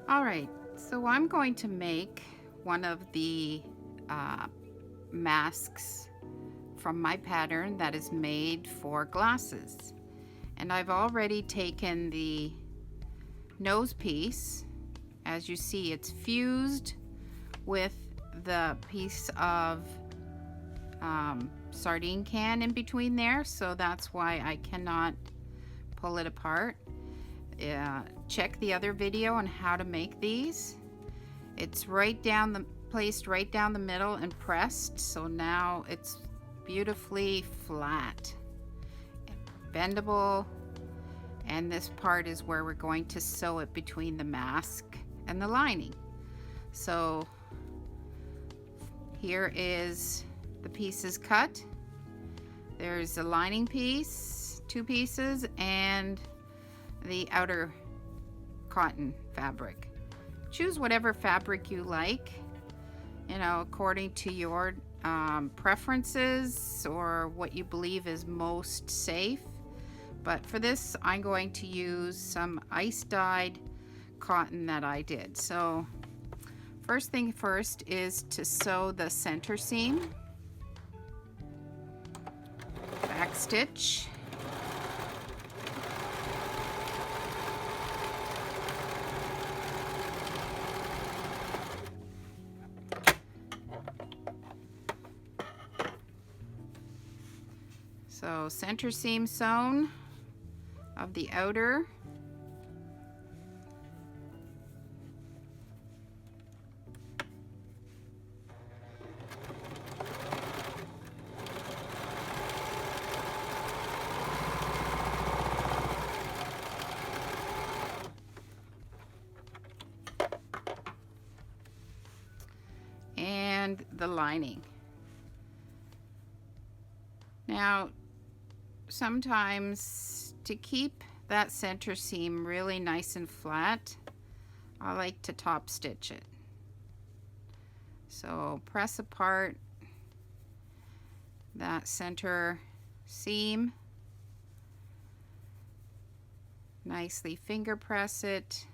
All right, so I'm going to make one of the masks from my pattern that is made for glasses. And I've already taken the nose piece. As you see, it's fused with the piece of sardine can in between there, so that's why I cannot pull it apart. Check the other video on how to make these. It's placed right down the middle and pressed, so now it's beautifully flat, bendable, and this part is where we're going to sew it between the mask and the lining. So here is the pieces cut. There's a lining piece, 2 pieces, and the outer cotton fabric. Choose whatever fabric you like, according to your preferences or what you believe is most safe. But for this, I'm going to use some ice dyed cotton that I did. So first thing first is to sew the center seam, back stitch, so center seam sewn of the outer, and the lining. Now, sometimes to keep that center seam really nice and flat, I like to top stitch it. So press apart that center seam, nicely finger press it,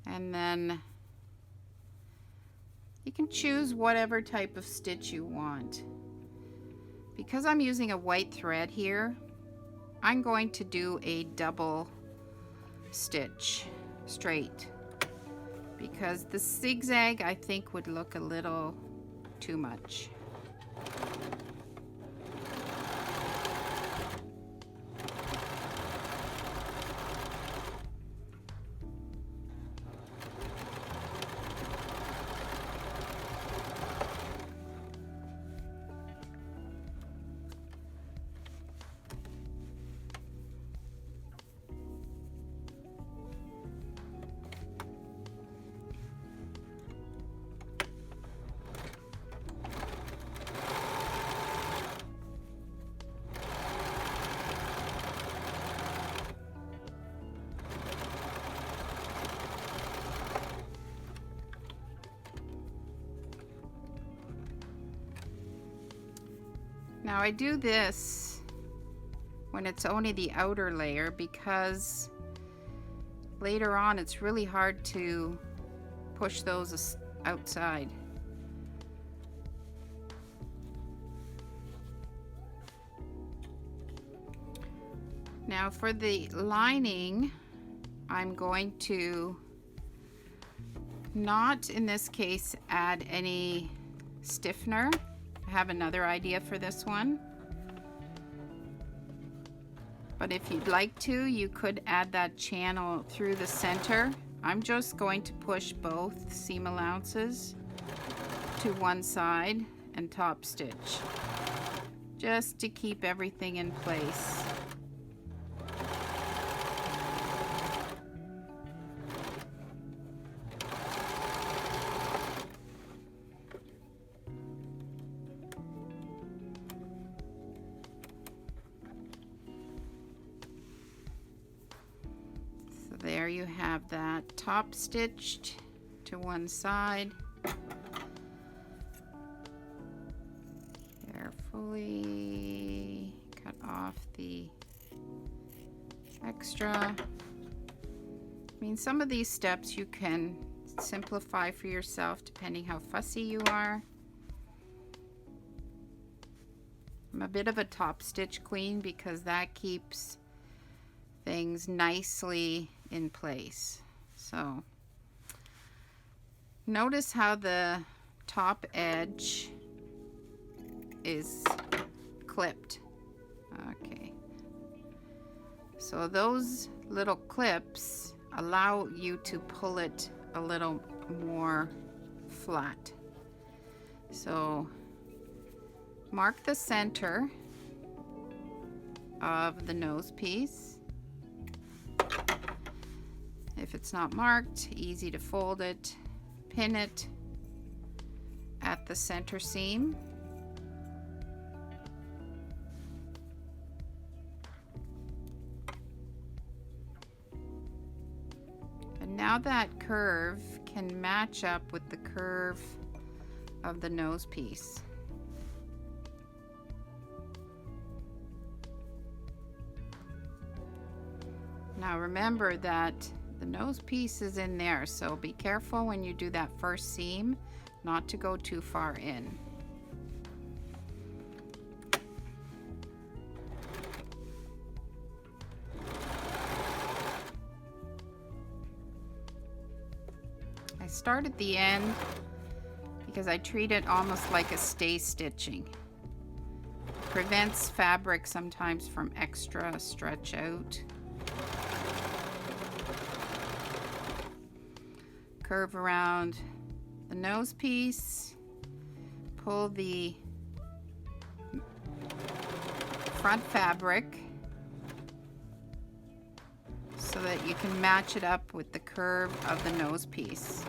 and then you can choose whatever type of stitch you want. Because I'm using a white thread here, I'm going to do a double stitch straight, because the zigzag I think would look a little too much. Now I do this when it's only the outer layer, because later on it's really hard to push those outside. Now for the lining, I'm going to not, in this case, add any stiffener. I have another idea for this one, but if you'd like to, you could add that channel through the center. I'm just going to push both seam allowances to one side and top stitch, just to keep everything in place. There you have that top stitched to one side. Carefully cut off the extra I mean, some of these steps you can simplify for yourself depending how fussy you are. I'm a bit of a top stitch queen because that keeps things nicely in place. So notice how the top edge is clipped. Okay, so those little clips allow you to pull it a little more flat. So mark the center of the nose piece. If it's not marked, easy to fold it. Pin it at the center seam. And now that curve can match up with the curve of the nose piece. Now remember that the nose piece is in there, so be careful when you do that first seam not to go too far in. I start at the end because I treat it almost like a stay stitching. Prevents fabric sometimes from extra stretch out. Curve around the nose piece, pull the front fabric so that you can match it up with the curve of the nose piece.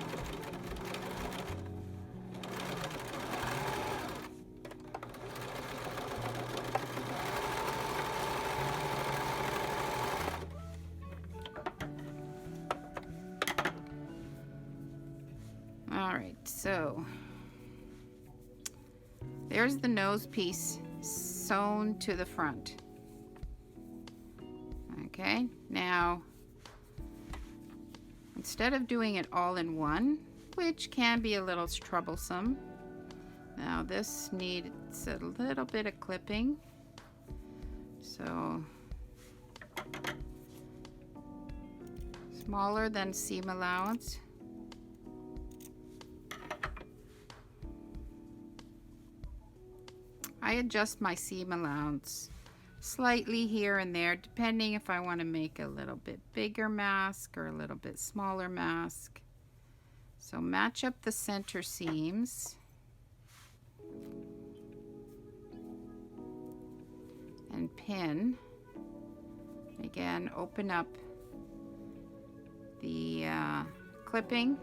Alright, so there's the nose piece sewn to the front. Okay, now instead of doing it all in one, which can be a little troublesome, now this needs a little bit of clipping. So smaller than seam allowance. I adjust my seam allowance slightly here and there depending if I want to make a little bit bigger mask or a little bit smaller mask. So match up the center seams and pin. Again, open up the clipping.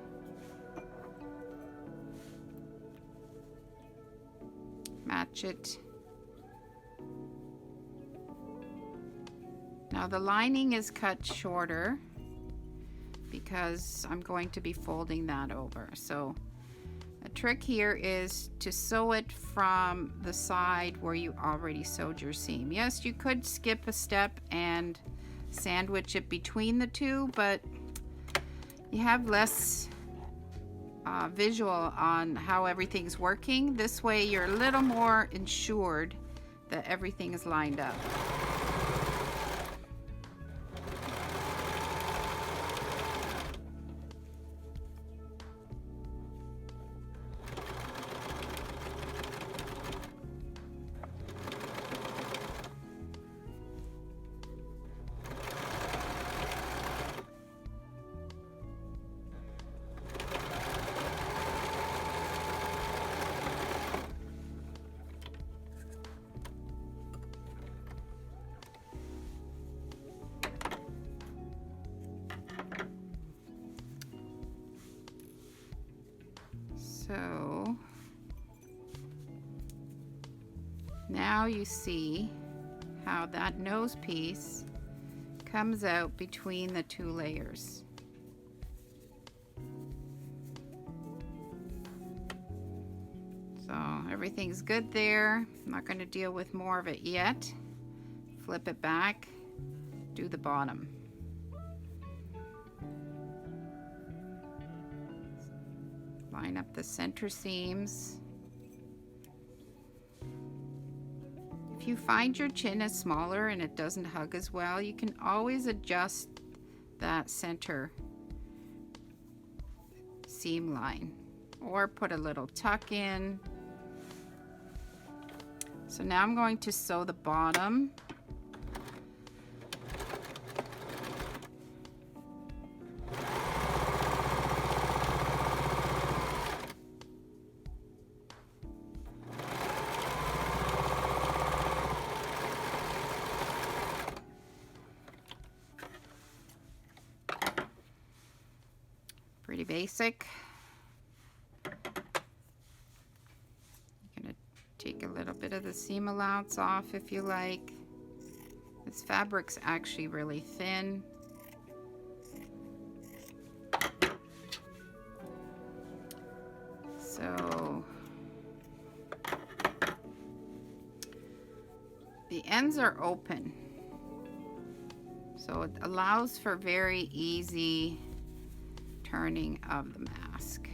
Match it. Now the lining is cut shorter because I'm going to be folding that over. So a trick here is to sew it from the side where you already sewed your seam. Yes, you could skip a step and sandwich it between the two, but you have less visual on how everything's working. This way you're a little more ensured that everything is lined up. So now you see how that nose piece comes out between the two layers. So everything's good there. I'm not going to deal with more of it yet. Flip it back, do the bottom. Line up the center seams. If you find your chin is smaller and it doesn't hug as well, you can always adjust that center seam line or put a little tuck in. So now I'm going to sew the bottom. Pretty basic. You're going to take a little bit of the seam allowance off if you like. This fabric's actually really thin. So the ends are open, so it allows for very easy turning of the mask.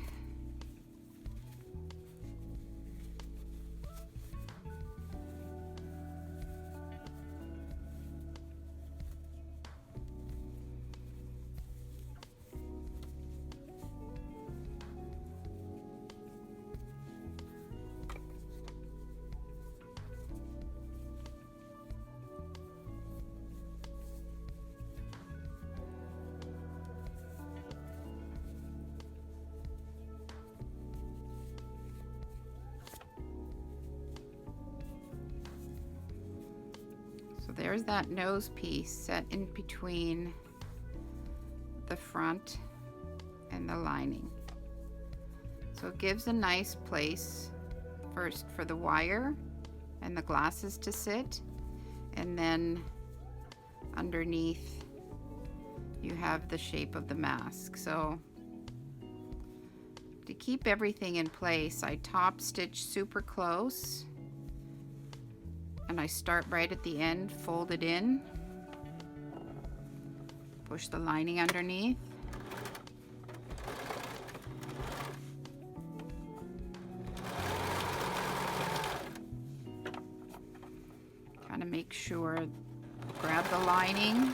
So there's that nose piece set in between the front and the lining. So it gives a nice place first for the wire and the glasses to sit, and then underneath you have the shape of the mask. So to keep everything in place, I top stitch super close. And I start right at the end, fold it in, push the lining underneath, kind of make sure, grab the lining,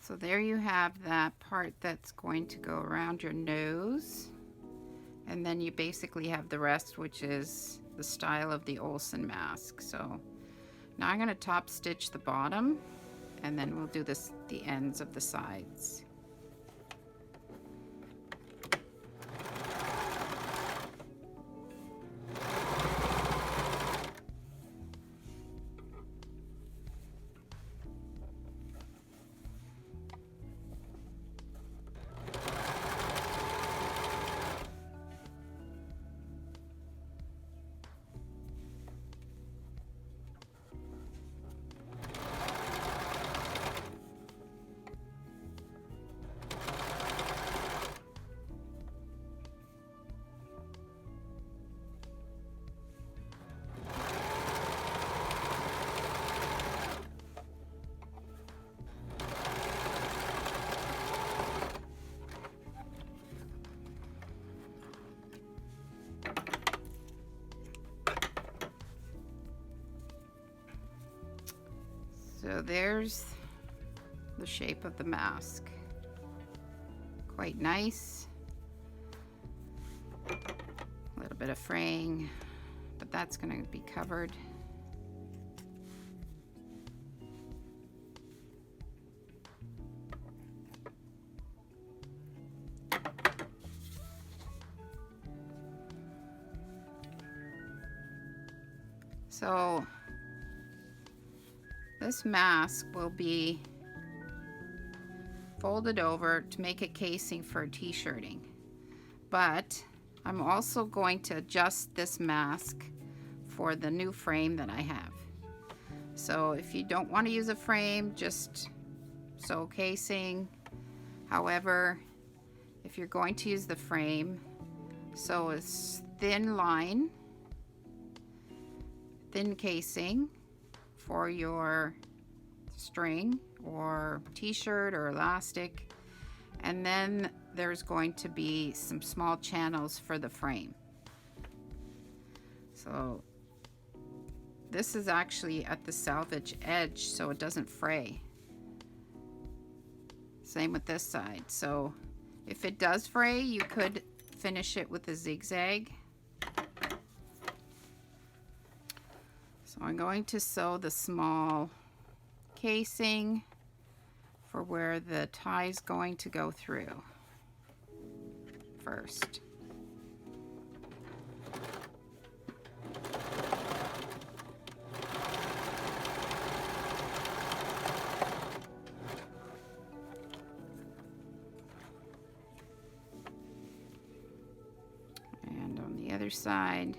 so there you have that part that's going to go around your nose, and then you basically have the rest, which is the style of the Olsen mask. So now I'm going to top stitch the bottom, and then we'll do the ends of the sides. So there's the shape of the mask. Quite nice. A little bit of fraying, but that's going to be covered. So this mask will be folded over to make a casing for t-shirting, but I'm also going to adjust this mask for the new frame that I have. So if you don't want to use a frame, just sew casing. However, if you're going to use the frame, sew a thin line, thin casing for your string or t-shirt or elastic, and then there's going to be some small channels for the frame. So this is actually at the selvage edge, so it doesn't fray. Same with this side. So if it does fray, you could finish it with a zigzag. So I'm going to sew the small casing for where the tie is going to go through first. And on the other side.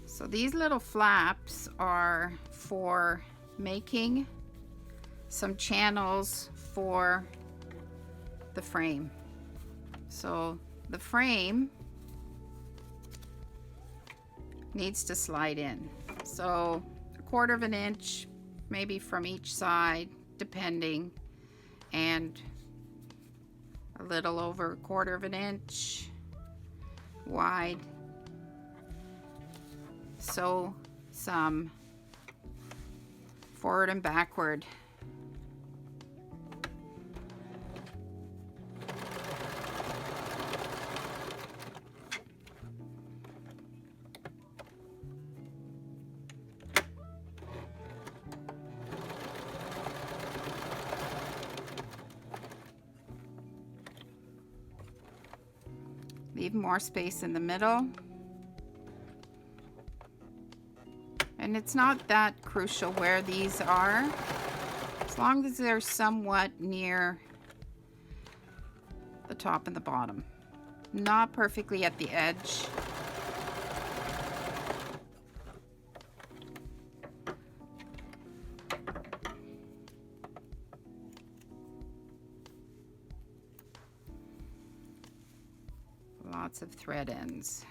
So these little flaps are for making some channels for the frame. So the frame needs to slide in. So 1/4 of an inch, maybe from each side, depending, and a little over 1/4 of an inch wide. Sew some forward and backward. Leave more space in the middle. And it's not that crucial where these are, as long as they're somewhat near the top and the bottom. Not perfectly at the edge. Lots of thread ends.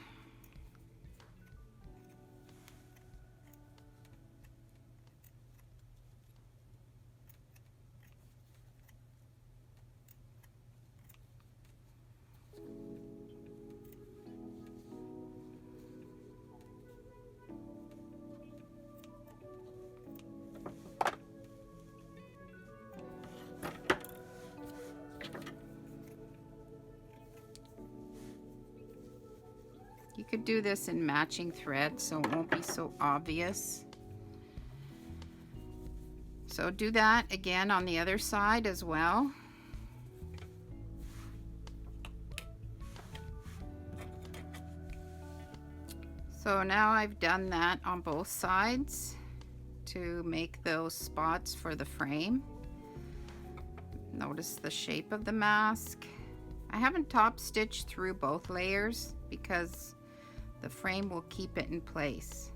You could do this in matching thread so it won't be so obvious. So do that again on the other side as well. So now I've done that on both sides to make those spots for the frame. Notice the shape of the mask. I haven't top stitched through both layers because the frame will keep it in place.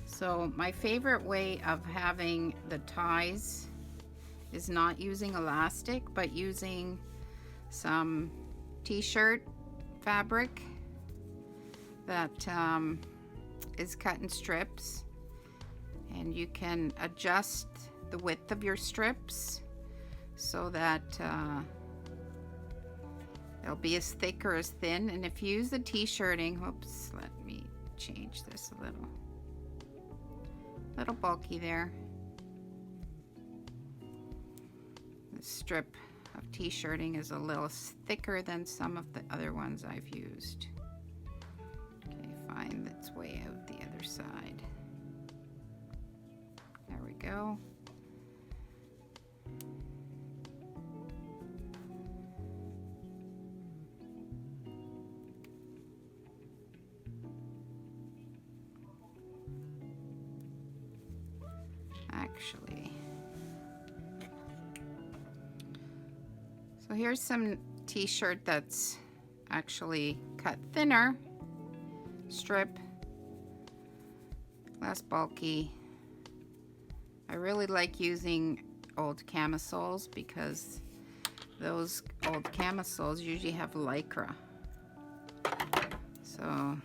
So my favorite way of having the ties is not using elastic, but using some t-shirt fabric that is cut in strips, and you can adjust the width of your strips so that they'll be as thick or as thin. And if you use the t-shirting, oops, let me change this a little bulky there. The strip of t-shirting is a little thicker than some of the other ones I've used. Okay, find its way out the other side. There we go. Actually, so here's some t-shirt that's actually cut thinner, strip, less bulky. I really like using old camisoles because those old camisoles usually have lycra. So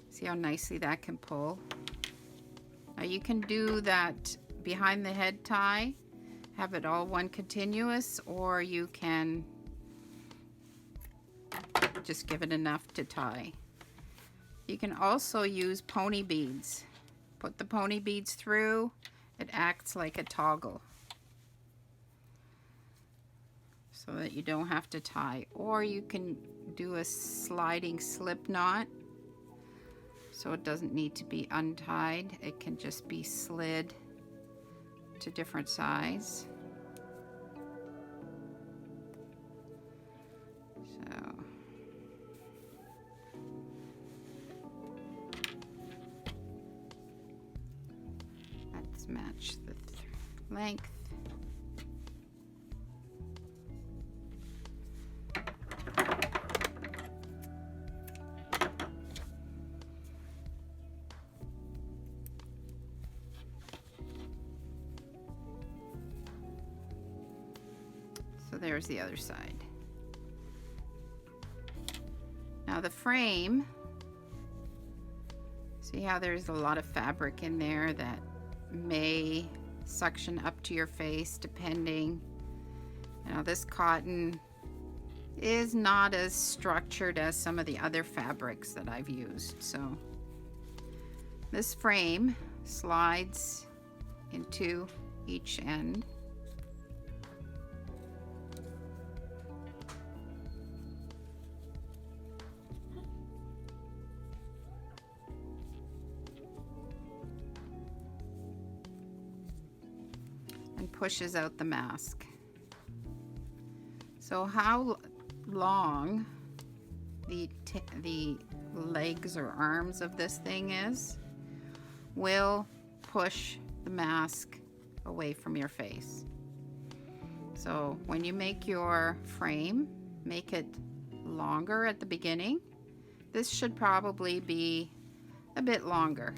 see how nicely that can pull. Now you can do that behind the head tie, have it all one continuous, or you can just give it enough to tie. You can also use pony beads. Put the pony beads through, it acts like a toggle so that you don't have to tie. Or you can do a sliding slip knot, so it doesn't need to be untied. It can just be slid to different size. So let's match the length. So there's the other side. Now the frame, see how there's a lot of fabric in there that may suction up to your face depending. Now this cotton is not as structured as some of the other fabrics that I've used. So this frame slides into each end. And pushes out the mask. So how long the legs or arms of this thing is will push the mask away from your face. So when you make your frame, make it longer at the beginning. This should probably be a bit longer.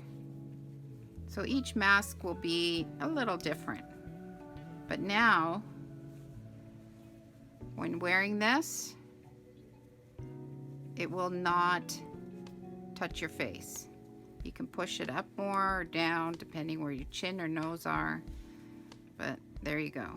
So each mask will be a little different. But now, when wearing this, it will not touch your face. You can push it up more or down depending where your chin or nose are, but there you go.